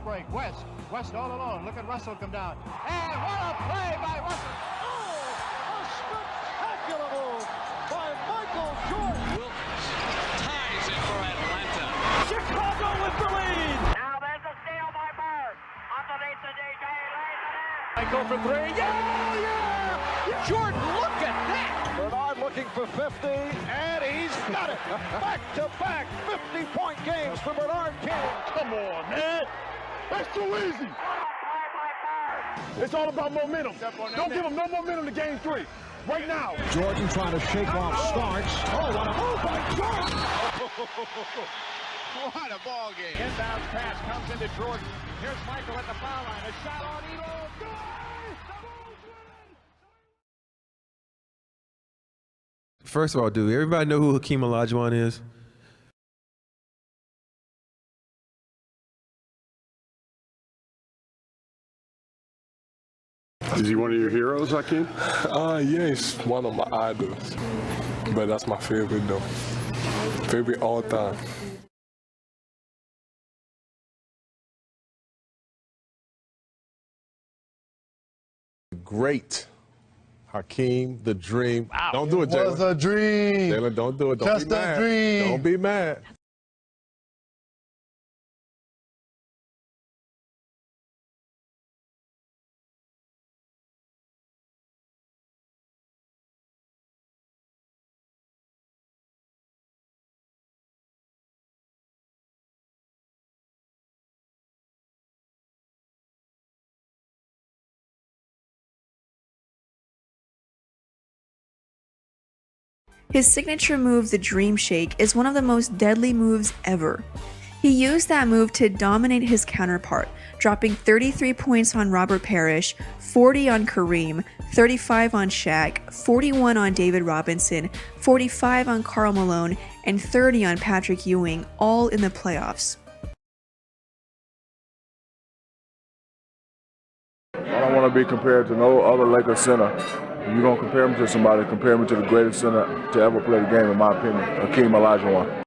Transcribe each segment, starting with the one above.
break. West all alone. Look at Russell come down. And what a play by Russell. Oh, a spectacular move by Michael Jordan. Wilt ties it for Atlanta. Chicago with the lead. Now there's a steal by Bird. Underneath the DJ, lays it in. Michael for three. Yeah! Jordan, look at that. Bernard looking for 50, and he's got it. Back-to-back 50-point games for Bernard King. Come on, man. That's too easy. It's all about momentum. Don't give them no momentum to game 3. Right now. Jordan trying to shake off Starks. Oh, what a move by Jordan. What a ball game. Inbounds pass comes into Jordan. Here's Michael at the foul line. A shot on Elo. Good! First of all, do everybody know who Hakeem Olajuwon is? Is he one of your heroes, Hakeem? Yeah, he's one of my idols. But that's my favorite though. Favorite all time. Great. Hakeem, the dream. Wow. Don't do it, Jalen. It was a dream. Jalen, don't do it. Don't Just be a mad. dream. Don't be mad. His signature move, the Dream Shake, is one of the most deadly moves ever. He used that move to dominate his counterpart, dropping 33 points on Robert Parish, 40 on Kareem, 35 on Shaq, 41 on David Robinson, 45 on Karl Malone, and 30 on Patrick Ewing, all in the playoffs. I don't want to be compared to no other Lakers center. If you're going to compare me to somebody, compare me to the greatest center to ever play the game, in my opinion, Hakeem Olajuwon.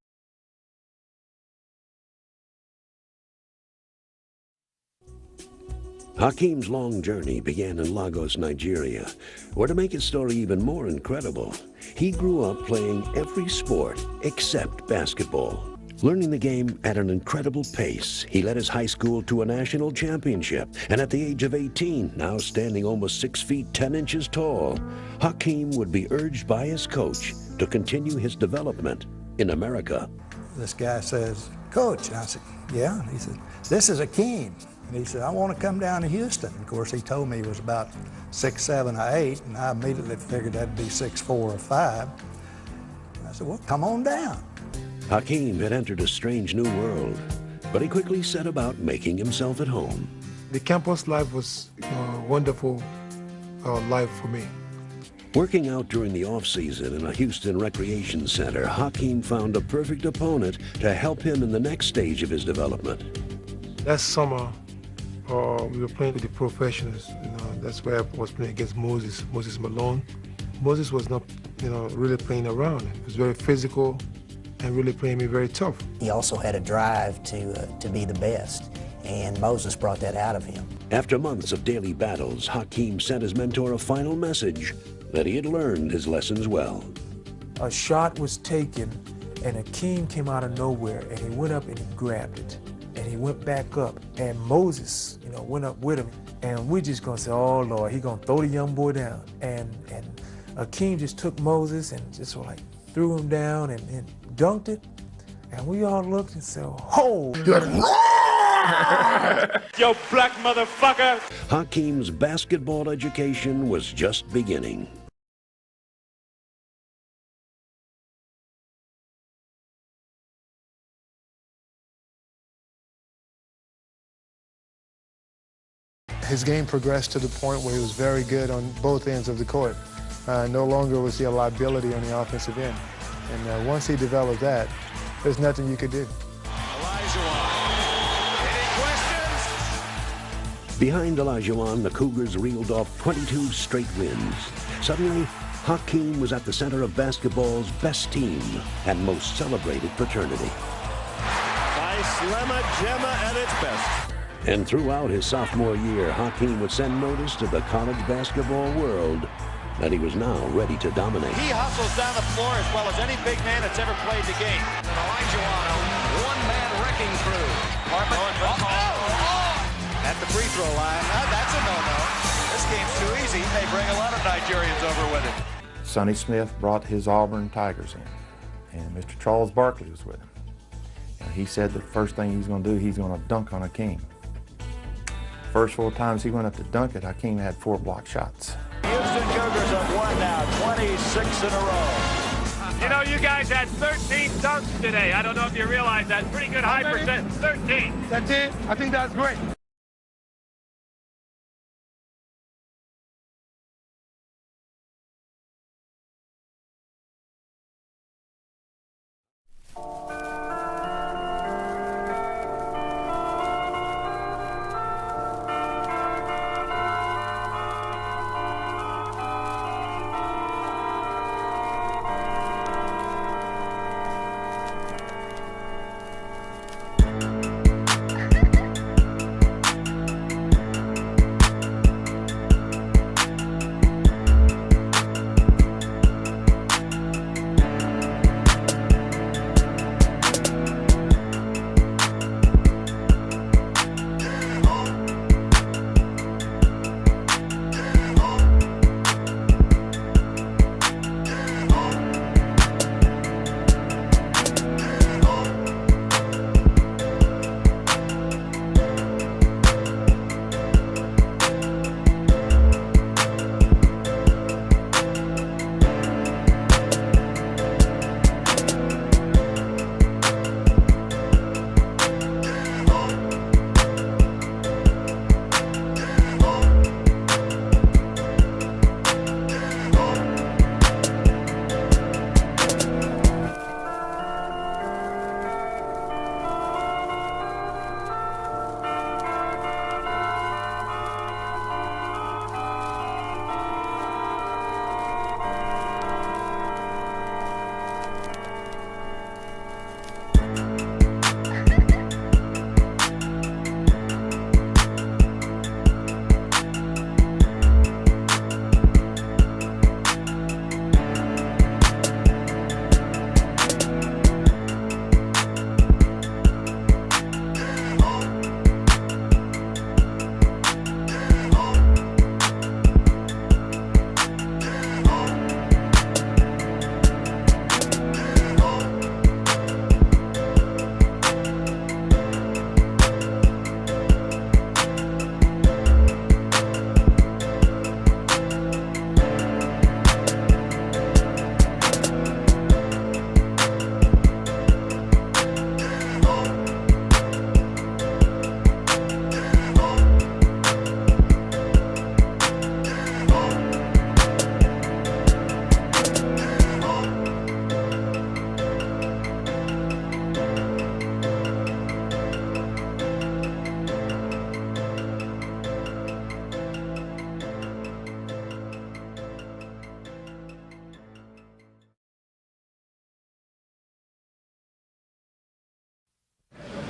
Hakeem's long journey began in Lagos, Nigeria, where to make his story even more incredible, he grew up playing every sport except basketball. Learning the game at an incredible pace, he led his high school to a national championship, and at the age of 18, now standing almost 6 feet 10 inches tall, Hakeem would be urged by his coach to continue his development in America. This guy says, "Coach," and I said, "Yeah." And he said, "This is Hakeem." And he said, "I want to come down to Houston." Of course, he told me he was about 6'7" or 8", and I immediately figured that'd be 6'4" or 5". I said, "Well, come on down." Hakeem had entered a strange new world, but he quickly set about making himself at home. The campus life was a wonderful life for me. Working out during the off-season in a Houston recreation center, Hakeem found a perfect opponent to help him in the next stage of his development. That summer, we were playing with the professionals. That's where I was playing against Moses Malone. Moses was not, really playing around. He was very physical and really playing me very tough. He also had a drive to be the best, and Moses brought that out of him. After months of daily battles, Hakeem sent his mentor a final message that he had learned his lessons well. A shot was taken, and Hakeem came out of nowhere, and he went up and he grabbed it. And he went back up, and Moses, went up with him, and we just gonna say, "Oh Lord, he gonna throw the young boy down." And Hakeem just took Moses and just like threw him down and dunked it, and we all looked and said, "Oh!" Yo, black motherfucker! Hakeem's basketball education was just beginning. His game progressed to the point where he was very good on both ends of the court. No longer was he a liability on the offensive end. And once he developed that, there's nothing you could do. Behind Olajuwon, the Cougars reeled off 22 straight wins. Suddenly, Hakeem was at the center of basketball's best team and most celebrated fraternity. Nice lemma gemma at its best. And throughout his sophomore year, Hakeem would send notice to the college basketball world that he was now ready to dominate. He hustles down the floor as well as any big man that's ever played the game. Olajuwon, a one-man wrecking crew. At the free throw line. That's a no-no. This game's too easy. They bring a lot of Nigerians over with it. Sonny Smith brought his Auburn Tigers in, and Mr. Charles Barkley was with him. And he said the first thing he's going to do, he's going to dunk on Hakeem. First 4 times he went up to dunk it, Hakeem had 4 block shots. Houston Cougars have won now 26 in a row. You know, you guys had 13 dunks today. I don't know if you realize that. Pretty good high percent. 13. That's it. I think that's great.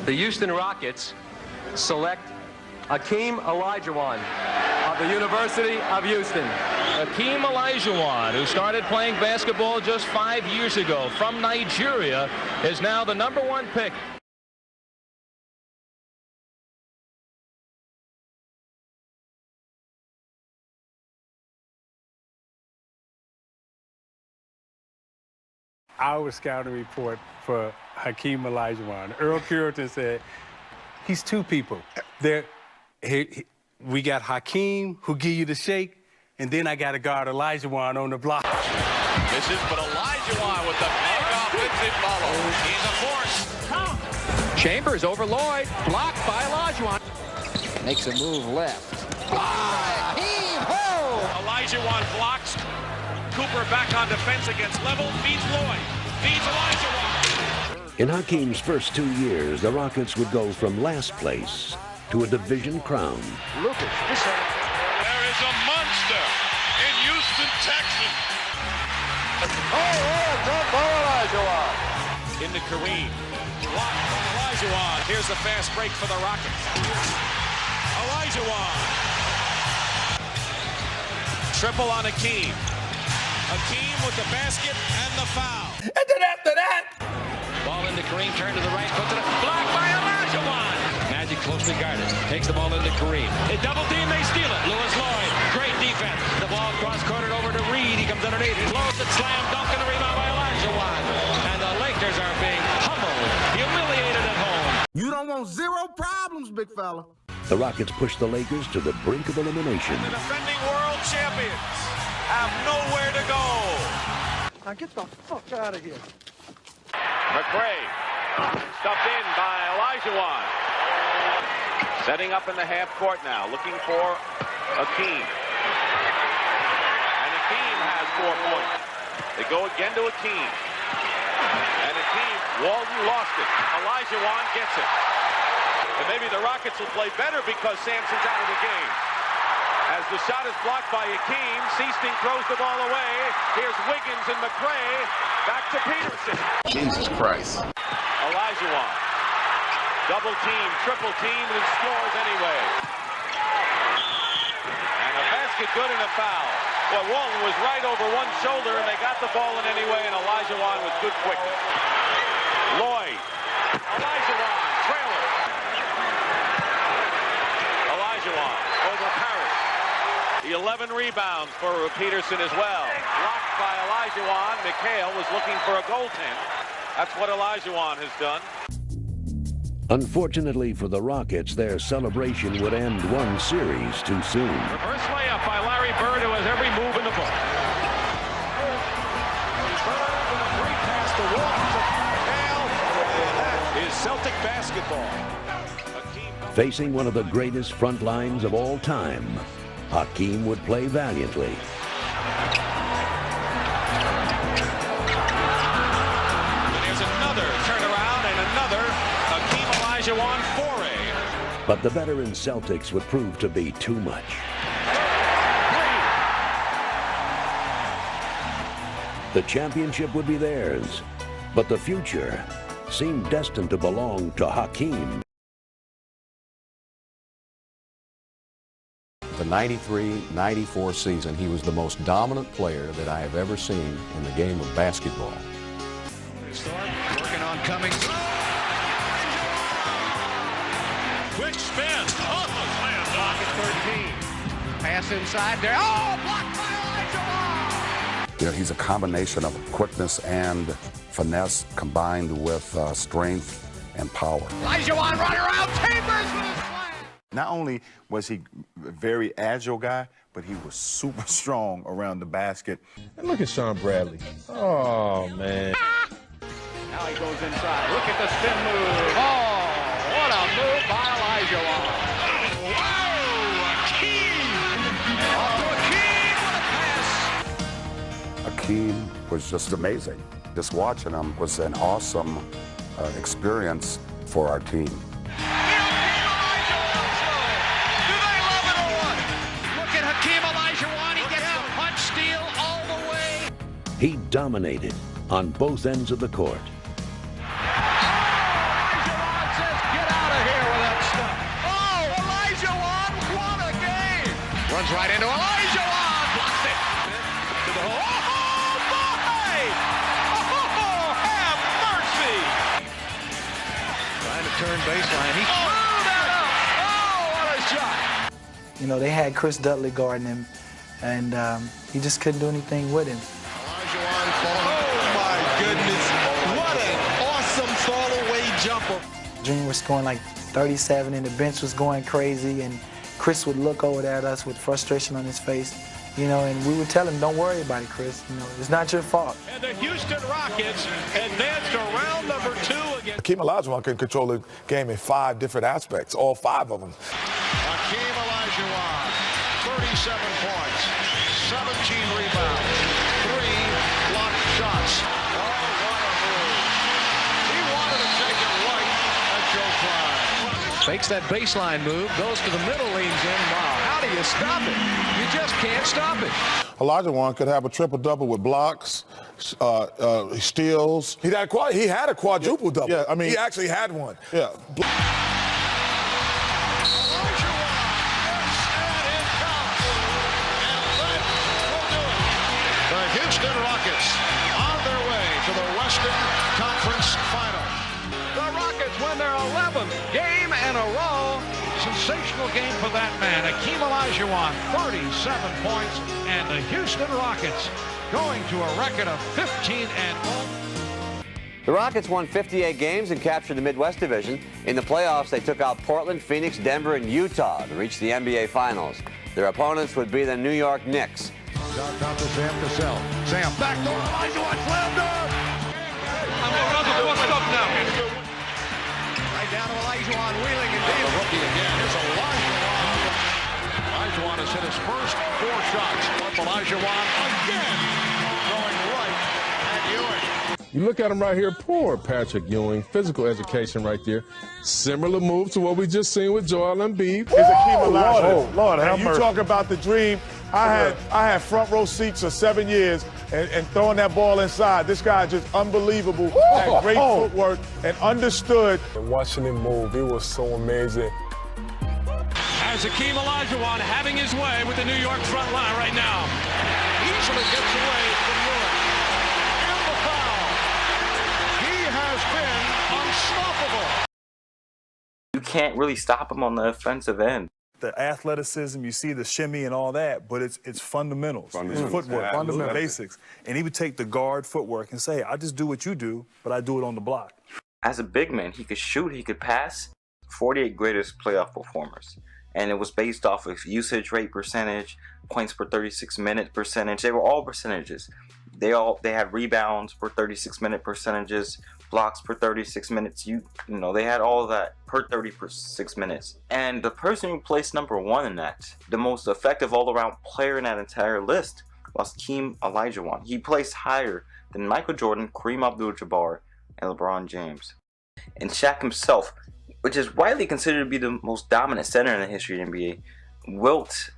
The Houston Rockets select Hakeem Olajuwon of the University of Houston. Hakeem Olajuwon, who started playing basketball just 5 years ago from Nigeria, is now the #1 pick. Our scouting report for Hakeem Olajuwon. Earl Curitan said, he's 2 people. We got Hakeem, who give you the shake, and then I got to guard Olajuwon on the block. Misses, but Olajuwon with the big offensive follow. He's a force. Chambers over Lloyd, blocked by Olajuwon. Makes a move left. Hakeem! Olajuwon blocks. Cooper back on defense against Level, feeds Lloyd, feeds Olajuwon. In Hakeem's first 2 years, the Rockets would go from last place to a division crown. Lucas, there is a monster in Houston, Texas. Oh, done by Olajuwon. Into Kareem. Blocked by Olajuwon. Here's the fast break for the Rockets. Olajuwon. Triple on Hakeem. Hakeem with the basket and the foul. And then after that, Ball into Kareem, turn to the right, put to the block by Olajuwon. Magic closely guarded, takes the ball into Kareem. They double team, they steal it. Lewis Lloyd, great defense. The ball cross-courted over to Reed. He comes underneath, he blows it, slam, dunk, and the rebound by Olajuwon. And the Lakers are being pummeled, humiliated at home. You don't want zero problems, big fella. The Rockets push the Lakers to the brink of elimination. The defending world champions have nowhere to go. Now get the fuck out of here. McRae, stuffed in by Olajuwon. Setting up in the half court now, looking for Hakeem. And Hakeem has 4 points. They go again to Hakeem. And Hakeem, Walton lost it. Olajuwon gets it. And maybe the Rockets will play better because Sampson's out of the game. As the shot is blocked by Hakeem, Seasting throws the ball away. Here's Wiggins and McRae. Back to Peterson. Jesus Christ. Olajuwon. Double team, triple team, and scores anyway. And a basket good and a foul. Well, Walton was right over one shoulder, and they got the ball in anyway, and Olajuwon was good quickness. Lloyd. Olajuwon, trailer. Olajuwon over Parish. The 11 rebounds for Peterson as well. Blocked by Olajuwon. McHale was looking for a goaltend. That's what Olajuwon has done. Unfortunately for the Rockets, their celebration would end one series too soon. Reverse layup by Larry Bird, who has every move in the book. Bird with a great pass to Walton to Hale. And that is Celtic basketball. Facing one of the greatest front lines of all time, Hakeem would play valiantly. And there's another turnaround and another Hakeem Olajuwon foray. But the veteran Celtics would prove to be too much. The championship would be theirs, but the future seemed destined to belong to Hakeem. The 93-94 season, he was the most dominant player that I have ever seen in the game of basketball. Working on Cummings. Quick spin. Oh, slam dunk at 13. pass inside there. Oh, blocked by Olajuwon! You know, he's a combination of quickness and finesse combined with strength and power. Olajuwon running around, tapers with his slam. Not only was he a very agile guy, but he was super strong around the basket. And look at Sean Bradley. Oh, man. Now he goes inside. Look at the spin move. Oh, what a move by Olajuwon. Wow, Hakeem. Off to Hakeem with a pass. Hakeem was just amazing. Just watching him was an awesome experience for our team. Hakeem Olajuwon, he gets the punch steal all the way. He dominated on both ends of the court. Olajuwon says, get out of here with that stuff. Oh, Olajuwon, what a game. Runs right into Olajuwon, blocks it. To the hole. Oh, boy! Oh, have mercy. Trying to turn baseline. He threw that up. Oh, what a shot. You know, they had Chris Dudley guarding him, and he just couldn't do anything with him. Olajuwon falling. Oh, my goodness. What an awesome fall-away jumper. Junior was scoring like 37, and the bench was going crazy, and Chris would look over at us with frustration on his face, you know, and we would tell him, don't worry about it, Chris. You know, it's not your fault. And the Houston Rockets advance to round number 2 against Hakeem Olajuwon can control the game in 5 different aspects, all 5 of them. Hakeem Olajuwon, 37 points, 17 rebounds, 3 blocked shots. Oh, what a move. He wanted to take it right at Joe Klein. Fakes that baseline move, goes to the middle, leans in. Wow, how do you stop it? You just can't stop it. Olajuwon could have a triple-double with blocks, steals. He had a quadruple double. Yeah, I mean, he actually had one. Yeah. The Houston Rockets on their way to the Western Conference Final. The Rockets win their 11th game in a row. Sensational game for that man. Hakeem Olajuwon, 37 points, and the Houston Rockets going to a record of 15-0. The Rockets won 58 games and captured the Midwest Division. In the playoffs, they took out Portland, Phoenix, Denver, and Utah to reach the NBA Finals. Their opponents would be the New York Knicks. Shot out to Sam Cassell. Sam back door. Olajuwon slam dunk. Russel fucked up now. Right down to Olajuwon, wheeling and dealing. The rookie again. Here's Olajuwon. Olajuwon has hit his first 4 shots. Olajuwon again going right at Ewing. You look at him right here, poor Patrick Ewing, physical education right there. Similar move to what we just seen with Joel Embiid. Is Hakeem Olajuwon. Lord, and you talk about the dream. I had front row seats for 7 years and throwing that ball inside. This guy just unbelievable. Had great footwork and understood. And watching him move, it was so amazing. As Hakeem Olajuwon having his way with the New York front line right now. Easily gets away from Ewing. And the foul. He has been unstoppable. You can't really stop him on the offensive end. The athleticism, you see the shimmy and all that, but it's fundamentals. It's footwork, fundamental basics. And he would take the guard footwork and say, I just do what you do, but I do it on the block. As a big man, he could shoot, he could pass. 48 greatest playoff performers. And it was based off of usage rate percentage, points per 36-minute percentage. They were all percentages. They had rebounds per 36-minute percentages, blocks per 36 minutes. You know, they had all of that per 36 minutes. And the person who placed #1 in that, the most effective all-around player in that entire list, was Hakeem Olajuwon. He placed higher than Michael Jordan, Kareem Abdul-Jabbar, and LeBron James. And Shaq himself, which is widely considered to be the most dominant center in the history of the NBA, Wilt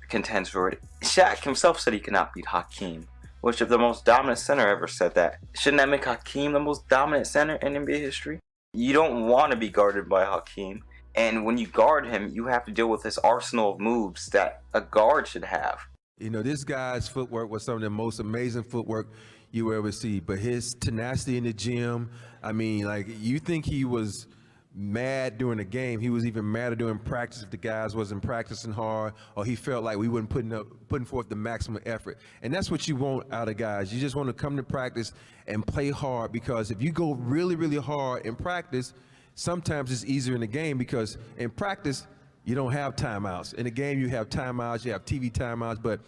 contends for it. Shaq himself said he could not beat Hakeem, which if the most dominant center ever said that, shouldn't that make Hakeem the most dominant center in NBA history? You don't want to be guarded by Hakeem, and when you guard him, you have to deal with this arsenal of moves that a guard should have. You know, this guy's footwork was some of the most amazing footwork you will ever see, but his tenacity in the gym, I mean, like, you think he was mad during the game. He was even madder during practice if the guys wasn't practicing hard, or he felt like we weren't putting forth the maximum effort. And that's what you want out of guys. You just want to come to practice and play hard, because if you go really, really hard in practice, sometimes it's easier in the game, because in practice you don't have timeouts. In the game you have timeouts, you have TV timeouts, but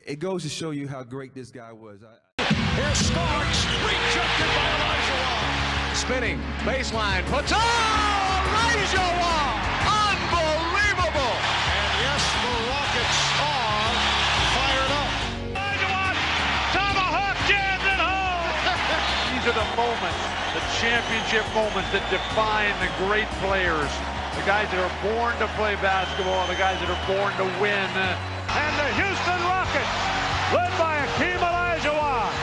it goes to show you how great this guy was. Here's Starks, rejected by Olajuwon. Spinning, baseline, puts, Olajuwon! Unbelievable! And yes, the Rockets are fired up. Olajuwon, tomahawk jams it home! These are the moments, the championship moments that define the great players. The guys that are born to play basketball, the guys that are born to win. And the Houston Rockets, led by Hakeem Olajuwon,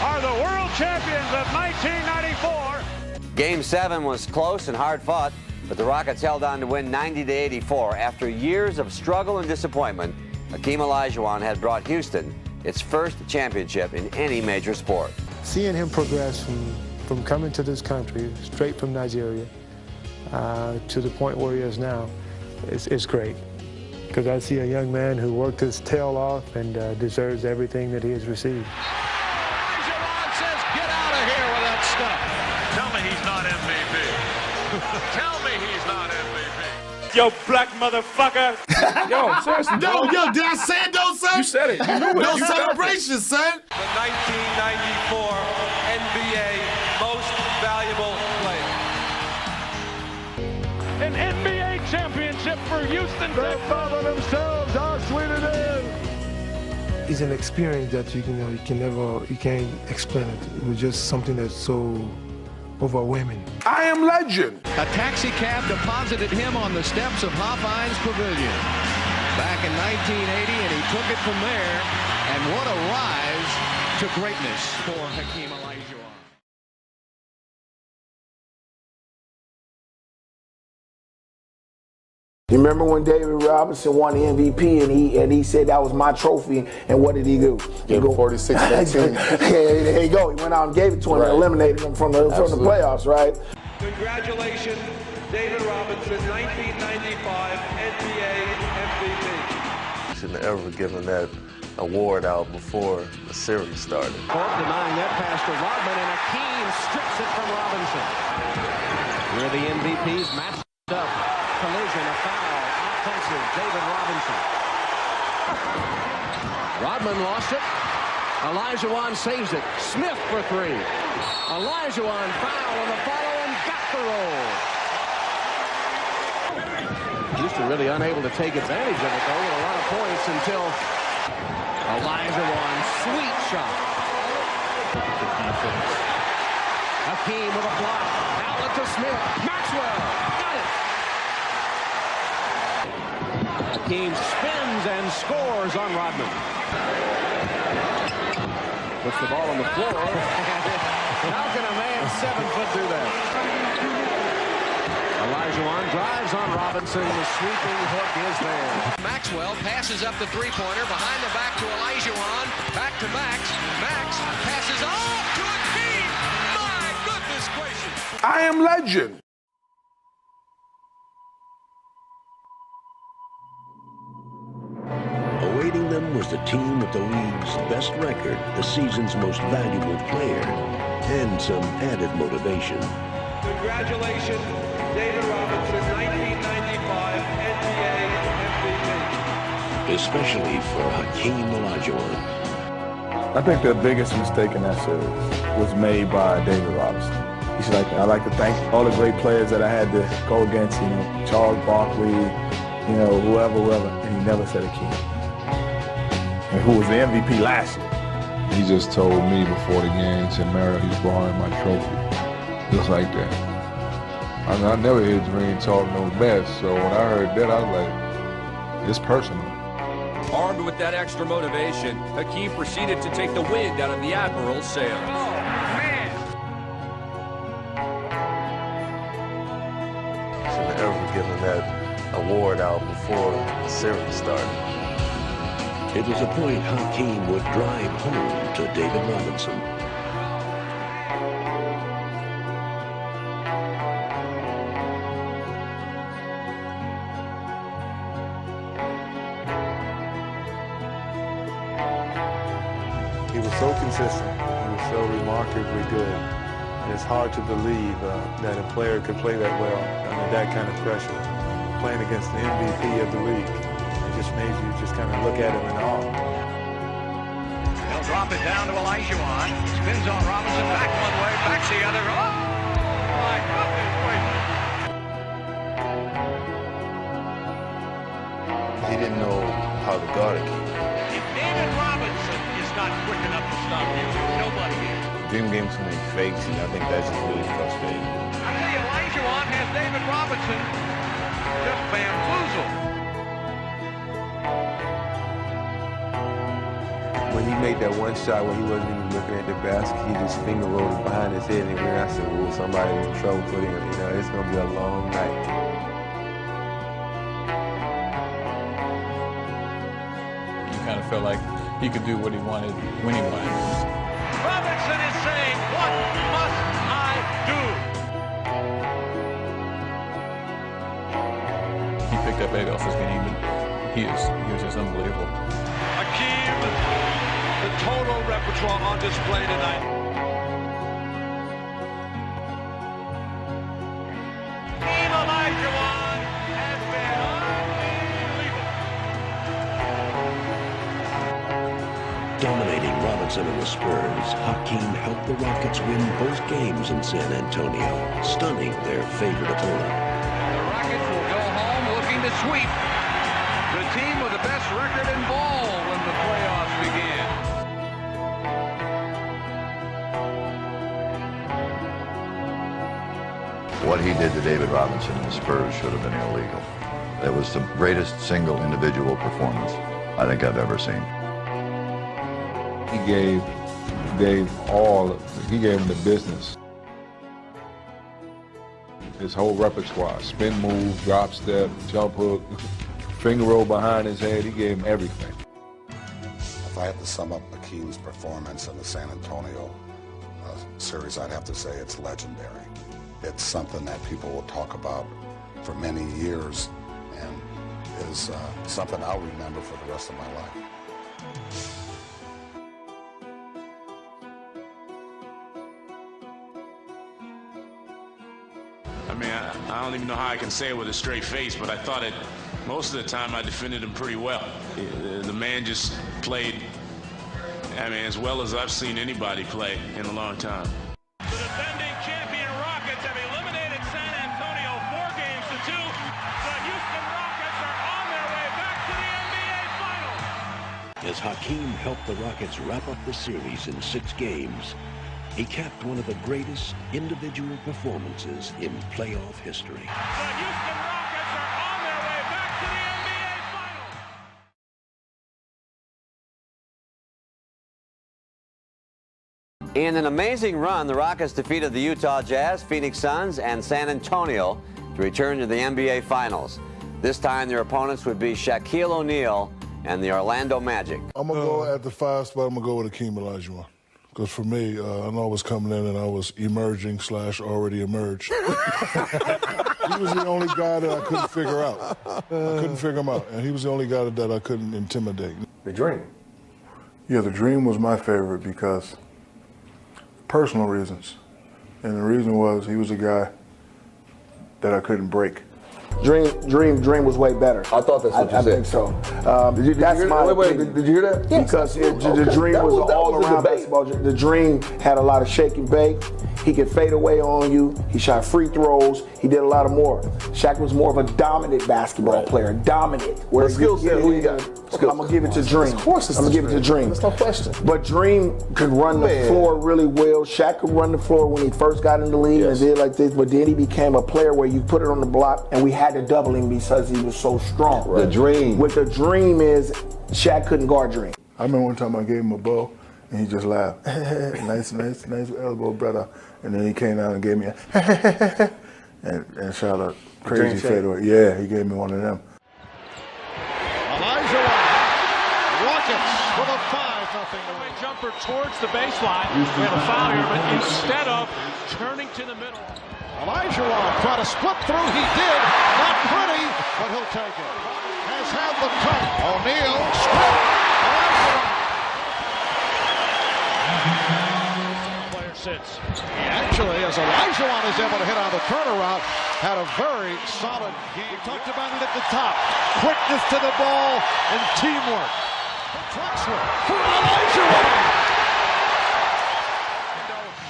are the world champions of 1994. Game 7 was close and hard fought, but the Rockets held on to win 90-84. After years of struggle and disappointment, Hakeem Olajuwon had brought Houston its first championship in any major sport. Seeing him progress from coming to this country, straight from Nigeria, to the point where he is now, it's great. Because I see a young man who worked his tail off and deserves everything that he has received. Olajuwon says, get out of here with that stuff. Tell me he's not MVP. Tell me he's not MVP. Yo, black motherfucker. Yo, seriously. Yo, did I say it though, son? You said it. You knew it. No You felt it. celebration, son. The 1994 NBA Most Valuable Player. An NBA championship for Houston. They follow themselves. How sweet it is. It's an experience that you can't explain it. It was just something that's so overwhelming. I am legend. A taxi cab deposited him on the steps of Hofheinz Pavilion back in 1980, and he took it from there. And what a rise to greatness for Hakeem Olajuwon. You remember when David Robinson won the MVP and he said that was my trophy, and what did he do? He gave 46 that team. There you go. He went out and gave it to him and eliminated him from the playoffs, right? Congratulations, David Robinson, 1995 NBA MVP. Shouldn't have ever given that award out before the series started. Walton denying that pass to Rodman, and Hakeem strips it from Robinson. Here are the MVPs matched up. Collision, a foul, offensive, David Robinson. Rodman lost it. Olajuwon saves it. Smith for three. Olajuwon foul on the follow and got the roll. Houston really unable to take advantage of it, though, with a lot of points until Olajuwon, sweet shot. Hakeem with a block. Outlet to Smith. Maxwell got it. Hakeem spins and scores on Rodman. Puts the ball on the floor. How can a man 7 foot do that? Olajuwon drives on Robinson. The sweeping hook is there. Maxwell passes up the three-pointer behind the back to Olajuwon. Back to Max. Max passes off to Hakeem. My goodness gracious. I am legend. Awaiting them was the team with the league's best record, the season's most valuable player, and some added motivation. Congratulations, David Robinson, 1995 NBA MVP. Especially for Hakeem Olajuwon. I think the biggest mistake in that series was made by David Robinson. He's like, I'd like to thank all the great players that I had to go against, Charles Barkley, whoever, and he never said Hakeem. And who was the MVP last year. He just told me before the game, said, Mario, he's borrowing my trophy. Just like that. I never hear Dream talk no mess, so when I heard that, I was like, it's personal. Armed with that extra motivation, Hakeem proceeded to take the wind out of the Admiral's sails. Oh, man! Shouldn't have ever given that award out before the series started. It was a point Hakeem would drive home to David Robinson. He was so consistent. He was so remarkably good. And it's hard to believe that a player could play that well under that kind of pressure, playing against the MVP of the league. It just made you just kind of look at him in awe. They'll drop it down to Olajuwon. Spins on Robinson, back one way, back the other. Oh, my goodness. He didn't know how to guard Hakeem. If David Robinson is not quick enough to stop you, nobody is. Dream gave him so many fakes, and I think that's just really frustrating. I tell you, Olajuwon has David Robinson just bamboozled. When he made that one shot where he wasn't even looking at the basket, he just finger rolled it behind his head, and when I said, well, somebody's in trouble for him, it's going to be a long night. You kind of felt like he could do what he wanted when he wanted. Robinson is saying, what must I do? He picked up Eddie off his game, and he was just unbelievable. Hakeem, the total repertoire on display tonight. Hakeem Olajuwon has been unbelievable. Dominating Robinson and the Spurs, Hakeem helped the Rockets win both games in San Antonio, stunning their favorite opponent. The Rockets will go home looking to sweep the team with the best record in ball when the playoffs begin. What he did to David Robinson and the Spurs should have been illegal. It was the greatest single individual performance I think I've ever seen. He gave gave him the business. His whole repertoire, spin move, drop step, jump hook, finger roll behind his head, he gave him everything. If I had to sum up Hakeem's performance in the San Antonio series, I'd have to say it's legendary. It's something that people will talk about for many years and is something I'll remember for the rest of my life. I mean, I don't even know how I can say it with a straight face, but I thought most of the time I defended him pretty well. The man just played, I mean, as well as I've seen anybody play in a long time. The defending champion Rockets have eliminated San Antonio 4 games to 2. The Houston Rockets are on their way back to the NBA Finals. As Hakeem helped the Rockets wrap up the series in 6 games, he capped one of the greatest individual performances in playoff history. The Houston Rockets are on their way back to the NBA Finals. In an amazing run, the Rockets defeated the Utah Jazz, Phoenix Suns, and San Antonio to return to the NBA Finals. This time, their opponents would be Shaquille O'Neal and the Orlando Magic. I'm going to go at the 5 spot. I'm going to go with Hakeem Olajuwon. Because for me, I know I was coming in and I was emerging / already emerged. He was the only guy that I couldn't figure out. I couldn't figure him out. And he was the only guy that I couldn't intimidate. The Dream? Yeah, the Dream was my favorite because personal reasons. And the reason was he was a guy that I couldn't break. Dream was way better. I thought that's what you said. I think so. Did you hear that? Did you hear that? Yes. Because the Dream was all-around basketball. The Dream had a lot of shake and bake. He could fade away on you. He shot free throws. He did a lot of more. Shaq was more of a dominant basketball player. Dominant. Where skill set, who you got? I'm going to give it to Dream. Of course it's I'm going to give it to Dream. That's no question. But Dream could run the floor really well. Shaq could run the floor when he first got in the league and did like this. But then he became a player where you put it on the block and we had to double him because he was so strong. Right. The Dream. What the Dream is, Shaq couldn't guard Dream. I remember one time I gave him a bow and he just laughed. nice elbow, brother. And then he came out and gave me a and shot a crazy fadeaway. Yeah, he gave me one of them. Olajuwon, Rockets with a 5-0 away jumper towards the baseline. We have a foul here, but instead of turning to the middle, Olajuwon tried to split through. He did. Not pretty, but he'll take it. Has had the cut. O'Neal, strip. Player sits. Actually, as Olajuwon is able to hit on the turnaround, had a very solid game. We talked about it at the top. Quickness to the ball and teamwork. Drexler for Olajuwon.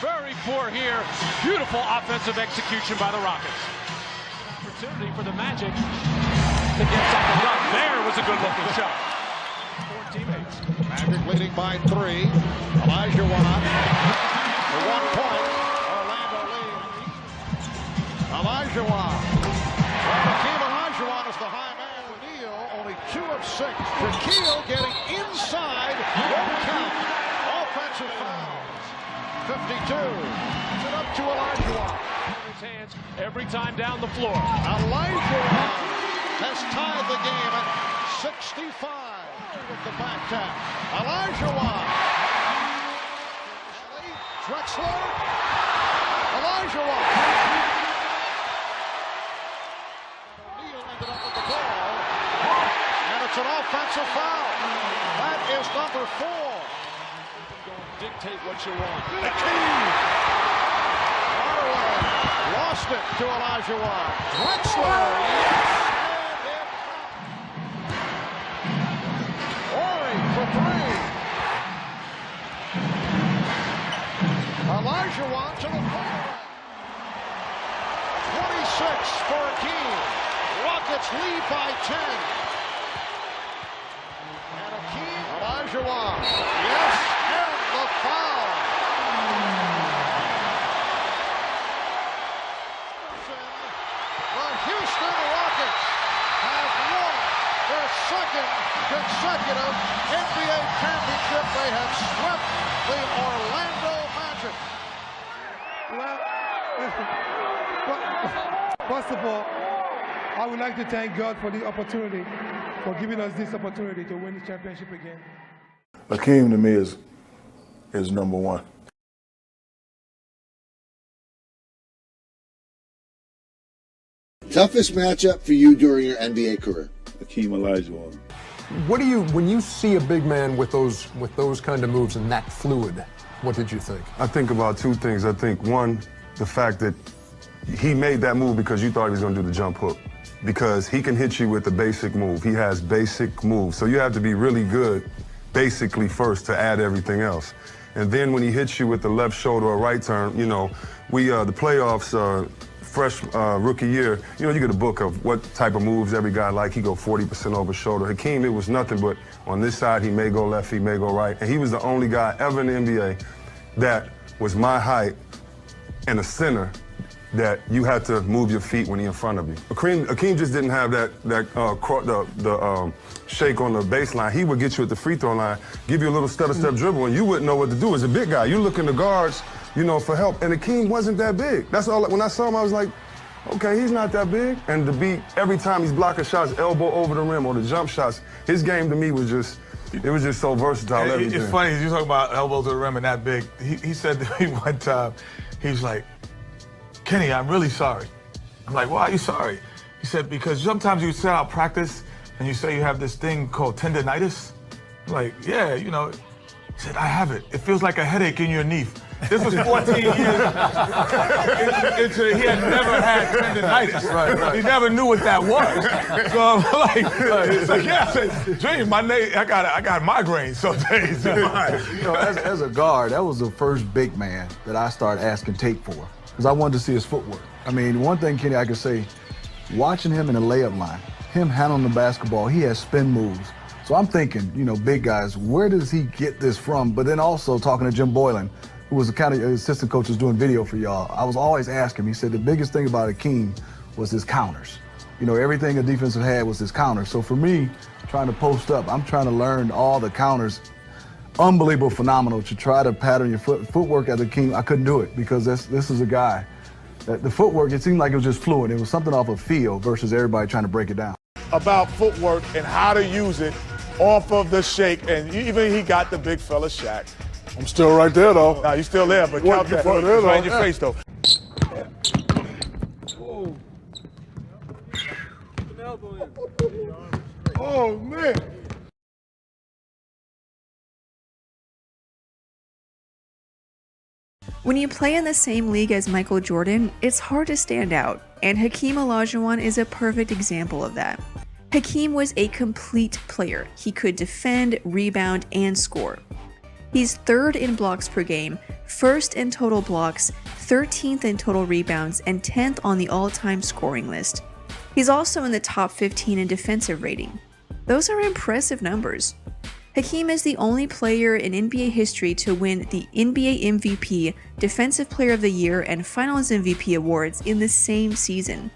Very poor here. Beautiful offensive execution by the Rockets. Opportunity for the Magic to get something done. There was a good-looking shot. 4 teammates. Magic leading by 3. Olajuwon for 1 point. Orlando leads. Olajuwon. Hakeem Olajuwon is the high man. O'Neal only 2 of 6. Shaquille getting inside. Won't count. Offensive fouls. 52. It's it up to Olajuwon. His hands every time down the floor. Olajuwon has tied the game at 65 with the back tap. Olajuwon. Drexler. Olajuwon. O'Neal ended up with the ball. And it's an offensive foul. That is number 4. Dictate what you want. The key. Hardaway lost it to Olajuwon. Drexler. Yes. Ori for 3. Olajuwon to the corner. 26 for Hakeem. Rockets lead by 10. And Hakeem. Olajuwon. Yes. The foul. The Houston Rockets have won their second consecutive consecutive NBA championship. They have swept the Orlando Magic. Well, first of all, I would like to thank God for the opportunity, for giving us this opportunity to win the championship again. Hakeem to me is number one. Toughest matchup for you during your NBA career? Hakeem Olajuwon. What do you, when you see a big man with those kind of moves and that fluid, what did you think? I think about two things. I think one, the fact that he made that move because you thought he was going to do the jump hook. Because he can hit you with a basic move. He has basic moves. So you have to be really good basically first to add everything else. And then when he hits you with the left shoulder or right turn, you know, the playoffs, fresh rookie year, you know, you get a book of what type of moves every guy like. He go 40% over shoulder. Hakeem, it was nothing but on this side, he may go left, he may go right. And he was the only guy ever in the NBA that was my height and a center that you had to move your feet when he's in front of you. Hakeem just didn't have the shake on the baseline. He would get you at the free throw line, give you a little stutter step dribble, and you wouldn't know what to do as a big guy. You look in the guards, you know, for help. And Hakeem wasn't that big. That's all. When I saw him, I was like, okay, he's not that big. And to be every time he's blocking shots, elbow over the rim or the jump shots, his game to me was just. It was just so versatile. It's funny, you talk about elbow to the rim and that big. He said to me one time, he was like, Kenny, I'm really sorry. I'm like, why are you sorry? He said, because sometimes you set out practice and you say you have this thing called tendonitis. I'm like, yeah, you know. He said, I have it. It feels like a headache in your knee. This was 14 years into he had never had tendonitis. Right. He never knew what that was. So I'm like, yeah, I said, Dream, I got migraines some days. You know, as a guard, that was the first big man that I started asking tape for, because I wanted to see his footwork. I mean, one thing, Kenny, I could say, watching him in the layup line, him handling the basketball, he has spin moves. So I'm thinking, you know, big guys, where does he get this from? But then also talking to Jim Boylan, who was the kind of assistant coach who's doing video for y'all, I was always asking him, he said the biggest thing about Hakeem was his counters. You know, everything a defensive had was his counters. So for me, trying to post up, I'm trying to learn all the counters. Unbelievable, phenomenal to try to pattern your footwork as a Hakeem. I couldn't do it because this is a guy that the footwork, it seemed like it was just fluid. It was something off of feel versus everybody trying to break it down. About footwork and how to use it off of the shake, and even he got the big fella Shaq. I'm still right there, though. Nah, you still there, but count that. It's right in your face, though. Oh, man. When you play in the same league as Michael Jordan, it's hard to stand out, and Hakeem Olajuwon is a perfect example of that. Hakeem was a complete player. He could defend, rebound, and score. He's 3rd in blocks per game, 1st in total blocks, 13th in total rebounds, and 10th on the all-time scoring list. He's also in the top 15 in defensive rating. Those are impressive numbers. Hakeem is the only player in NBA history to win the NBA MVP, Defensive Player of the Year, and Finals MVP awards in the same season.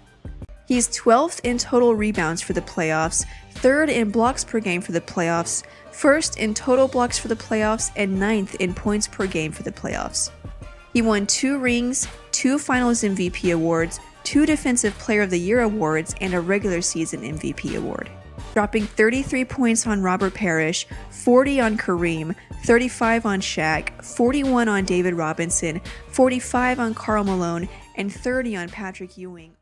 He's 12th in total rebounds for the playoffs, 3rd in blocks per game for the playoffs, 1st in total blocks for the playoffs, and 9th in points per game for the playoffs. He won 2 rings, 2 Finals MVP awards, 2 Defensive Player of the Year awards, and a regular season MVP award. Dropping 33 points on Robert Parish, 40 on Kareem, 35 on Shaq, 41 on David Robinson, 45 on Karl Malone, and 30 on Patrick Ewing.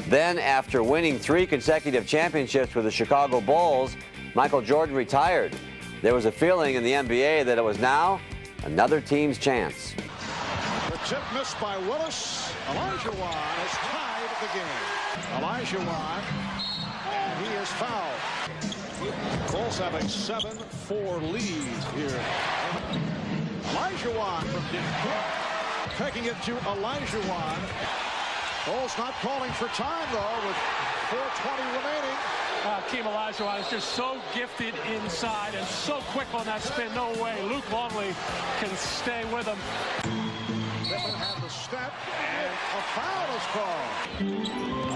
Then, after winning 3 consecutive championships with the Chicago Bulls, Michael Jordan retired. There was a feeling in the NBA that it was now another team's chance. The chip missed by Willis. Olajuwon has tied the game. Olajuwon, and he is fouled. Bulls have a 7-4 lead here. Olajuwon from deep. Taking it to Olajuwon. Bulls not calling for time, though, with 4:20 remaining. Hakeem Olajuwon is just so gifted inside and so quick on that spin. No way Luke Longley can stay with him. Pippen had the step, and a foul is called.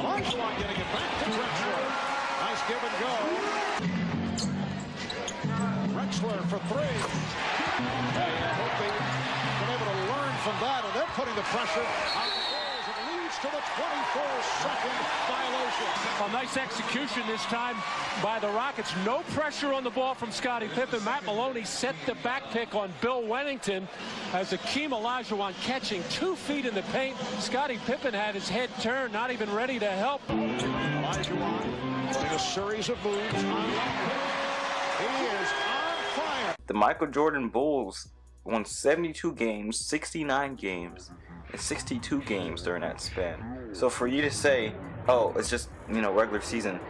Olajuwon getting it back to Drexler. Nice give and go. Drexler for three. I hope they've been able to learn from that, and they're putting the pressure on the Bulls. It leads to the 24-second violation. A nice execution this time by the Rockets. No pressure on the ball from Scottie Pippen. Matt Maloney set the back pick on Bill Wennington as Hakeem Olajuwon catching 2 feet in the paint. Scottie Pippen had his head turned, not even ready to help. Olajuwon doing a series of moves. He is on fire. The Michael Jordan Bulls won 72 games, 69 games, and 62 games during that span. So for you to say, oh, it's just, regular season,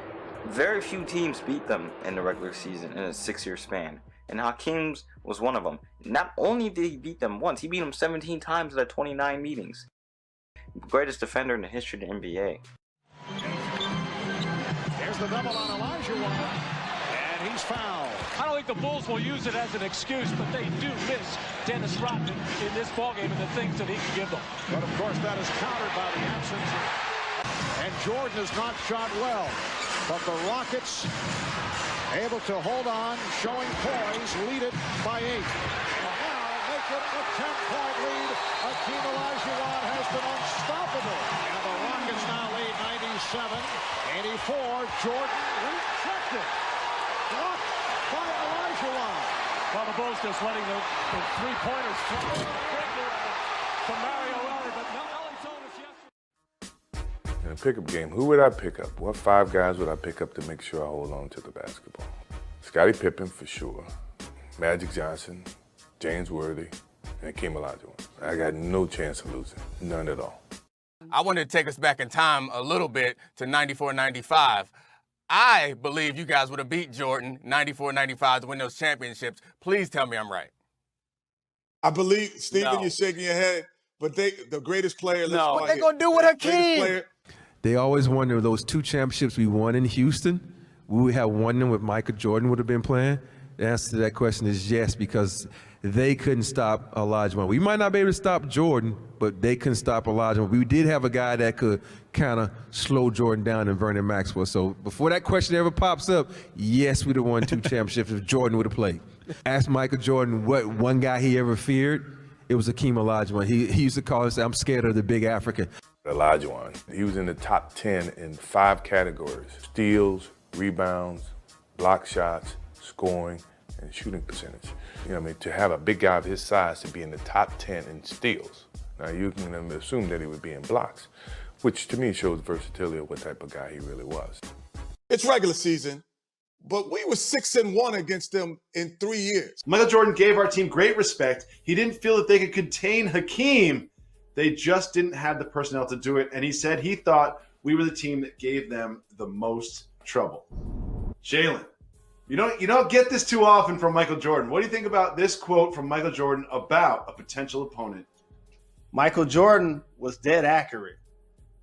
very few teams beat them in the regular season in a 6-year span. And Hakeem's was one of them. Not only did he beat them once, he beat them 17 times in the 29 meetings. Greatest defender in the history of the NBA. There's the double on Olajuwon, and he's fouled. I don't think the Bulls will use it as an excuse, but they do miss Dennis Rodman in this ballgame and the things that he can give them. But of course that is countered by the absence of, and Jordan has not shot well. But the Rockets able to hold on, showing poise, lead it by 8. Now make it a 10-point lead. Hakeem Olajuwon has been unstoppable. And the Rockets now lead 97-84. Jordan rejected. Blocked by Olajuwon. Well, the Bulls just letting the three-pointers from Mario Ellie, but Ellen told us yesterday. In a pickup game, who would I pick up? What 5 guys would I pick up to make sure I hold on to the basketball? Scottie Pippen for sure, Magic Johnson, James Worthy, and Hakeem Olajuwon. I got no chance of losing, none at all. I wanted to take us back in time a little bit to 94-95. I believe you guys would have beat Jordan 94-95 to win those championships. Please tell me I'm right. I believe, Stephen, you're shaking your head, but the greatest player. What they gonna do with Hakeem? They always wonder those 2 championships we won in Houston, we would have won them with Michael Jordan would have been playing. The answer to that question is yes, because they couldn't stop Olajuwon. We might not be able to stop Jordan, but they couldn't stop Olajuwon. We did have a guy that could kind of slow Jordan down in Vernon Maxwell. So before that question ever pops up, yes, we'd have won 2 championships if Jordan would have played. Ask Michael Jordan what one guy he ever feared. It was Hakeem Olajuwon. He used to call us, I'm scared of the big African. Olajuwon, he was in the top 10 in 5 categories: steals, rebounds, block shots, scoring, and shooting percentage. To have a big guy of his size to be in the top 10 in steals. Now you can assume that he would be in blocks, which to me shows versatility of what type of guy he really was. It's regular season, but we were 6-1 against them in 3 years. Michael Jordan gave our team great respect. He didn't feel that they could contain Hakeem. They just didn't have the personnel to do it, and he said he thought we were the team that gave them the most trouble. Jalen, you don't get this too often from Michael Jordan. What do you think about this quote from Michael Jordan about a potential opponent? Michael Jordan was dead accurate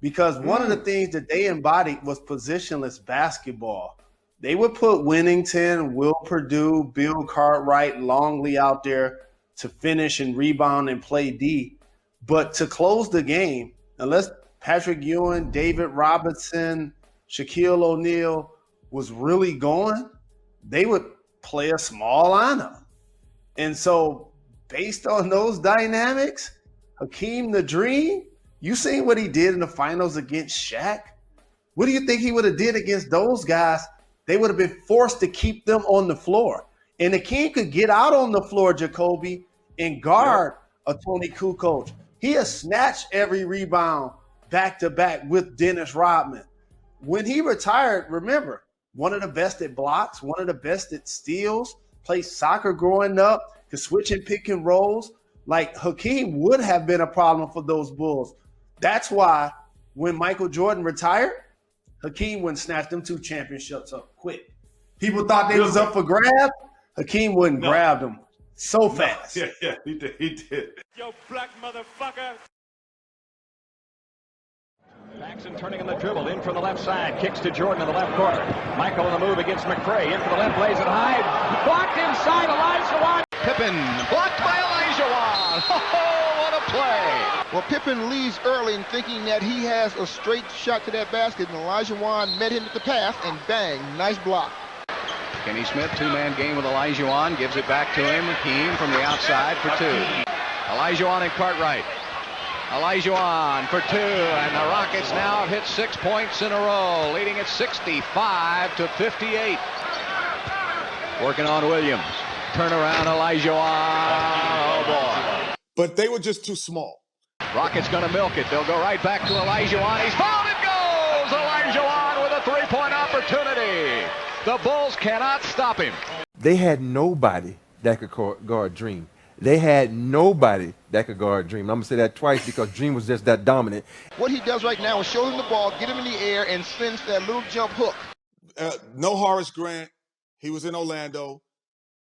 because one of the things that they embodied was positionless basketball. They would put Wennington, Will Perdue, Bill Cartwright, Longley out there to finish and rebound and play D. But to close the game, unless Patrick Ewing, David Robinson, Shaquille O'Neal was really going, they would play a small lineup. And so based on those dynamics, Hakeem the Dream, you seen what he did in the finals against Shaq? What do you think he would have did against those guys? They would have been forced to keep them on the floor. And Hakeem could get out on the floor, Jacoby, and guard a Tony Kukoc. He has snatched every rebound back-to-back with Dennis Rodman. When he retired, remember, one of the best at blocks, one of the best at steals, played soccer growing up, could switch and pick and rolls. Like Hakeem would have been a problem for those Bulls. That's why when Michael Jordan retired, Hakeem wouldn't snatch them 2 championships up quick. People thought they was up for grab. Hakeem wouldn't grab them so fast. Yeah, he did. Yo, black motherfucker. Paxson turning on the dribble, in from the left side, kicks to Jordan in the left corner. Michael on the move against McCray, in for the left, lays it high. Blocked inside, Olajuwon. Pippen, blocked by Olajuwon. Oh, what a play. Well, Pippen leaves early and thinking that he has a straight shot to that basket, and Olajuwon met him at the pass, and bang, nice block. Kenny Smith, 2-man game with Olajuwon, gives it back to him. Hakeem from the outside for 2. Olajuwon and Cartwright. Olajuwon for 2, and the Rockets now have hit 6 points in a row, leading at 65-58. Working on Williams. Turnaround, Olajuwon. Oh, boy. But they were just too small. Rockets going to milk it. They'll go right back to Olajuwon. He's fouled. It goes! Olajuwon with a 3-point opportunity. The Bulls cannot stop him. They had nobody that could guard Dream. They had nobody that could guard Dream. I'm going to say that twice because Dream was just that dominant. What he does right now is show him the ball, get him in the air, and spins that little jump hook. No Horace Grant. He was in Orlando.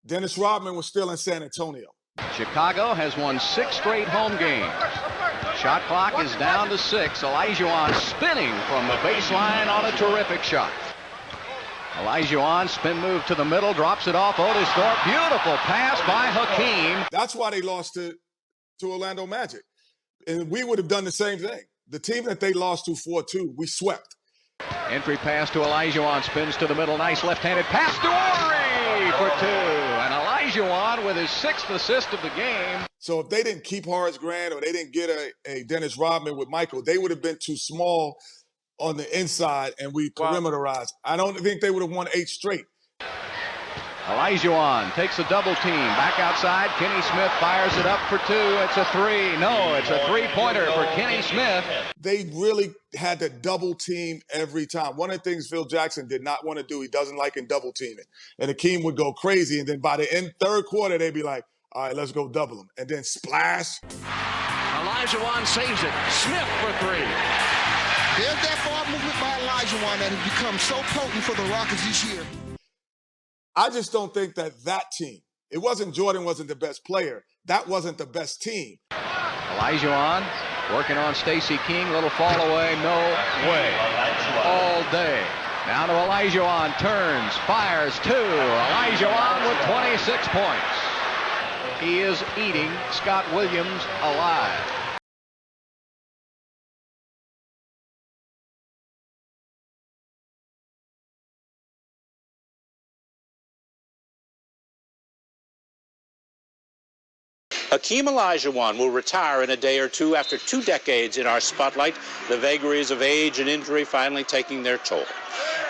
Dennis Rodman was still in San Antonio. Chicago has won 6 straight home games. Shot clock is down to 6. Olajuwon spinning from the baseline on a terrific shot. Olajuwon, spin move to the middle, drops it off Otis Thorpe. Beautiful pass by Hakeem. That's why they lost to Orlando Magic. And we would have done the same thing. The team that they lost to 4-2, we swept. Entry pass to Olajuwon, spins to the middle. Nice left-handed pass to Ori for 2. And Olajuwon with his 6th assist of the game. So if they didn't keep Horace Grant or they didn't get a Dennis Rodman with Michael, they would have been too small on the inside, and we perimeterized. I don't think they would have won 8 straight. Olajuwon takes a double team. Back outside, Kenny Smith fires it up for 2. It's a 3. No, it's a 3-pointer for Kenny Smith. They really had to double team every time. One of the things Phil Jackson did not want to do, he doesn't like in double teaming. And Hakeem would go crazy, and then by the end third quarter, they'd be like, all right, let's go double him. And then splash. Olajuwon saves it. Smith for 3. There's that ball movement by Olajuwon that has become so potent for the Rockets this year. I just don't think that team, it wasn't Jordan wasn't the best player. That wasn't the best team. Olajuwon working on Stacey King. Little fall away. No way. All day. Now to Olajuwon. Turns. Fires 2. Olajuwon with 26 points. He is eating Scott Williams alive. Hakeem Olajuwon will retire in a day or two after 2 decades in our spotlight, the vagaries of age and injury finally taking their toll.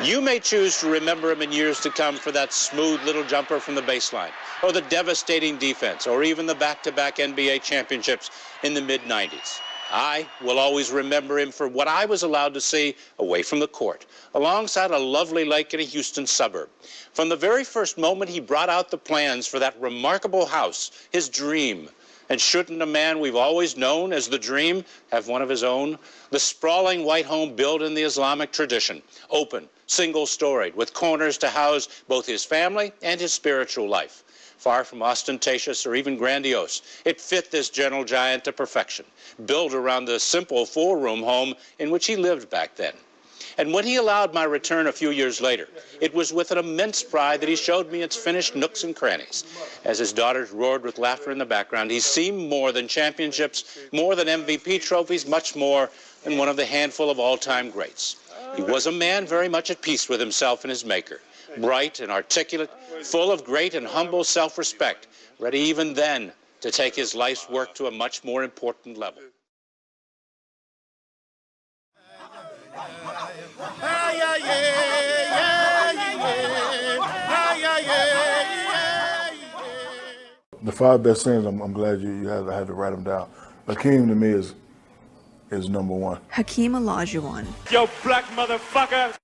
You may choose to remember him in years to come for that smooth little jumper from the baseline, or the devastating defense, or even the back-to-back NBA championships in the mid-90s. I will always remember him for what I was allowed to see away from the court, alongside a lovely lake in a Houston suburb. From the very first moment he brought out the plans for that remarkable house, his dream. And shouldn't a man we've always known as the Dream have one of his own? The sprawling white home built in the Islamic tradition, open, single-storied, with corners to house both his family and his spiritual life. Far from ostentatious or even grandiose, it fit this gentle giant to perfection, built around the simple 4-room home in which he lived back then. And when he allowed my return a few years later, it was with an immense pride that he showed me its finished nooks and crannies. As his daughters roared with laughter in the background, he seemed more than championships, more than MVP trophies, much more than one of the handful of all-time greats. He was a man very much at peace with himself and his maker, bright and articulate, full of great and humble self-respect, ready even then to take his life's work to a much more important level. The 5 best things, I'm glad you had to write them down. Hakeem to me is number 1. Hakeem Olajuwon. Yo, black motherfucker.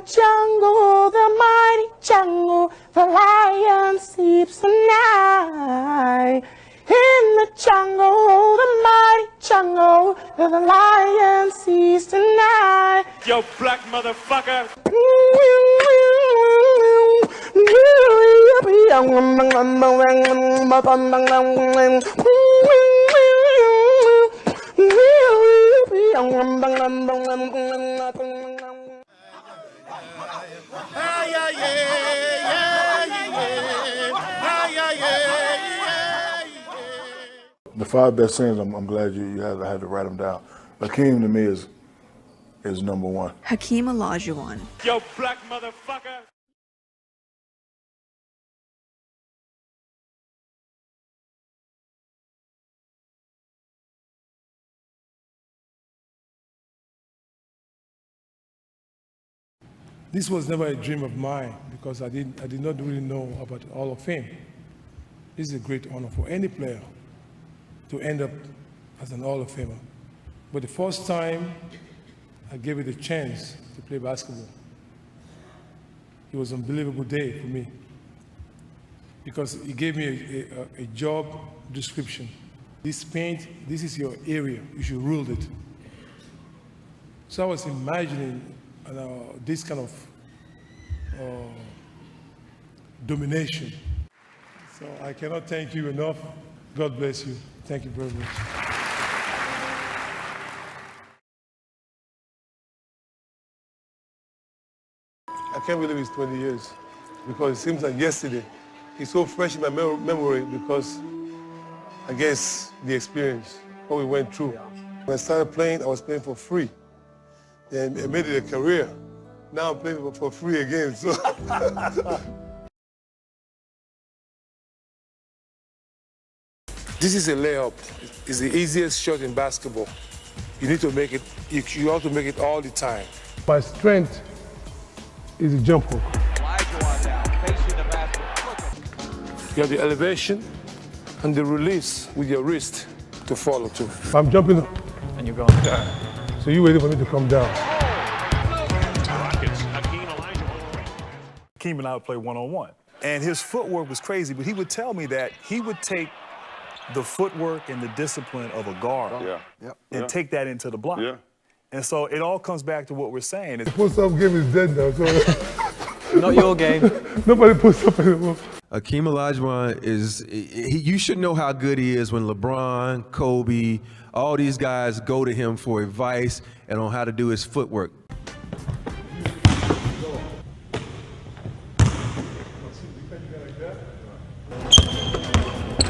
jungle, the mighty jungle, the lion sleeps tonight. In the jungle, the mighty jungle, the lion sleeps tonight. Yo, black motherfucker. The 5 best scenes, I'm glad you had to write them down. Hakeem to me is number 1. Hakeem Olajuwon. Yo, black motherfucker. This was never a dream of mine because I did not really know about the Hall of Fame. This is a great honor for any player to end up as an Hall of Famer. But the first time I gave it a chance to play basketball, it was an unbelievable day for me because it gave me a job description. This paint, this is your area, you should rule it. So I was imagining this kind of domination. So I cannot thank you enough. God bless you. Thank you very much. I can't believe it's 20 years because it seems like yesterday. It's so fresh in my memory because I guess the experience, what we went through. When I started playing, I was playing for free. And I made it a career. Now I'm playing for free again. So. This is a layup. It's the easiest shot in basketball. You need to make it, you have to make it all the time. My strength is a jump hook. Olajuwon now, facing the basket. You have the elevation and the release with your wrist to follow too. I'm jumping up. And you're going down. So you waiting for me to come down. Rockets, Hakeem Olajuwon. Hakeem and I would play one-on-one. And his footwork was crazy, but he would tell me that he would take the footwork and the discipline of a guard and take that into the block. And so it all comes back to what we're saying. The post-up game is dead now. So Not your game. Nobody puts up anymore. Hakeem Olajuwon you should know how good he is when LeBron, Kobe, all these guys go to him for advice and on how to do his footwork.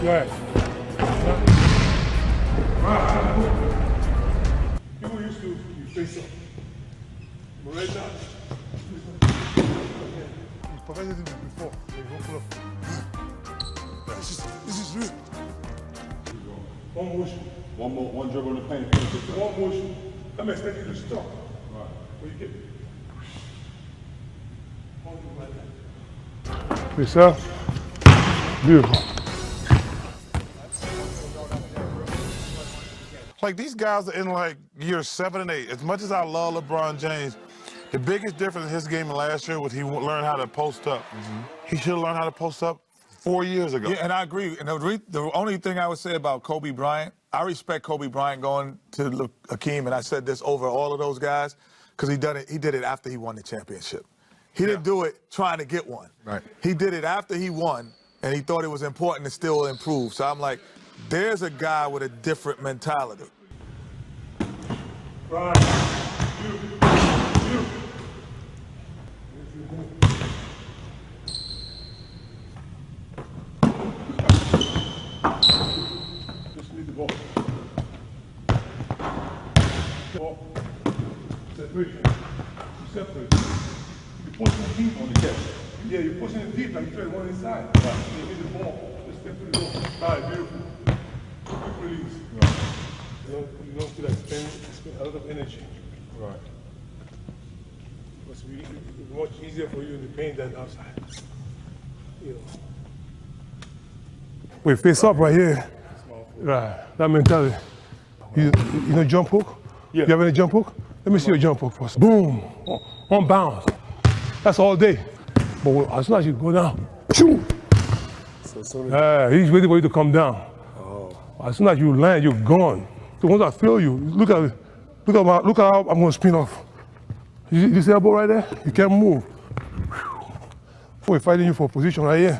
Right. People used to face up. But right now, you perfected it before. This is real. One motion. One dribble in the paint. One motion. I'm expecting you to stop. Right. But you get face up. Beautiful. Like these guys are in like year 7 and 8. As much as I love LeBron James, the biggest difference in his game last year was he learned how to post up. He should have learned how to post up 4 years ago. Yeah, and I agree. And the only thing I would say about Kobe Bryant, I respect Kobe Bryant going to Hakeem, and I said this over all of those guys, because he did it after he won the championship. He didn't do it trying to get one. Right. He did it after he won, and he thought it was important to still improve. So I'm like, there's a guy with a different mentality. Right. You. Just need the ball. Ball. Separation. You separate. You push it deep on the catch. Yeah, you're pushing it deep like you try one inside. Right. You need the ball. Just step to the ball. All right, beautiful. Quick release. Right. You don't feel like spend a lot of energy. Right. It's much easier for you in the paint than outside. You know. Wait, face up right here. Right, that mentality. You know jump hook? Yeah. You have any jump hook? Let me see your jump hook first. Boom, on bounce. That's all day. But as soon as you go down, he's waiting for you to come down. As soon as you land, you're gone. So once I feel you, look at how I'm going to spin off. You see that ball right there? You can't move. We're fighting you for position right here.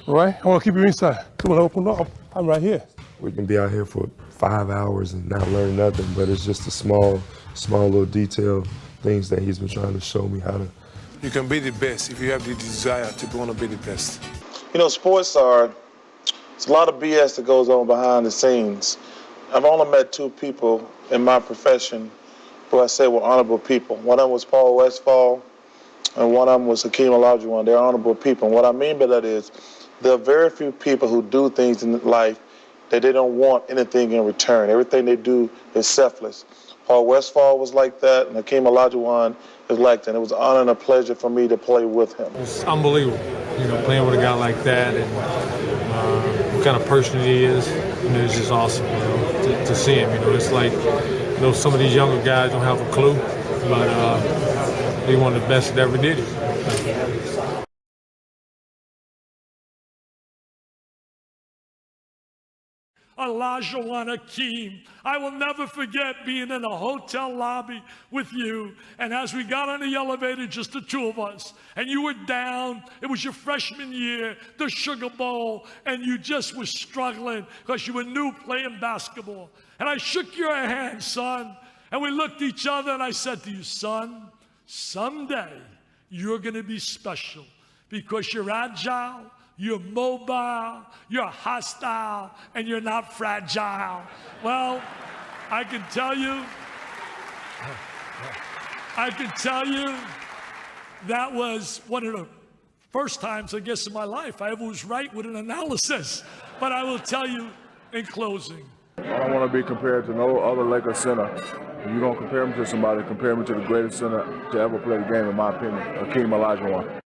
All right? I want to keep you inside. So when I open up, I'm right here. We can be out here for 5 hours and not learn nothing, but it's just the small little detail things that he's been trying to show me how to. You can be the best if you have the desire to want to be the best. You know, sports it's a lot of BS that goes on behind the scenes. I've only met 2 people in my profession who I say were honorable people. One of them was Paul Westphal, and one of them was Hakeem Olajuwon. They're honorable people. And what I mean by that is there are very few people who do things in life that they don't want anything in return. Everything they do is selfless. Paul Westphal was like that, and Hakeem Olajuwon is like that. And it was an honor and a pleasure for me to play with him. It's unbelievable, you know, playing with a guy like that, and what kind of person he is. You know, it's just awesome, you know, to see him. You know, it's like, you know, some of these younger guys don't have a clue, but he's one of the best that ever did it. Olajuwon Hakeem, I will never forget being in a hotel lobby with you, and as we got on the elevator, just the 2 of us, and you were down, it was your freshman year, the Sugar Bowl, and you just were struggling because you were new playing basketball. And I shook your hand, son, and we looked at each other, and I said to you, son, someday you're going to be special because you're agile, you're mobile, you're hostile, and you're not fragile. Well, I can tell you that was one of the first times, I guess, in my life I ever was right with an analysis. But I will tell you in closing. I don't want to be compared to no other Lakers center. If you're going to compare him to somebody, compare him to the greatest center to ever play the game, in my opinion, Hakeem Olajuwon.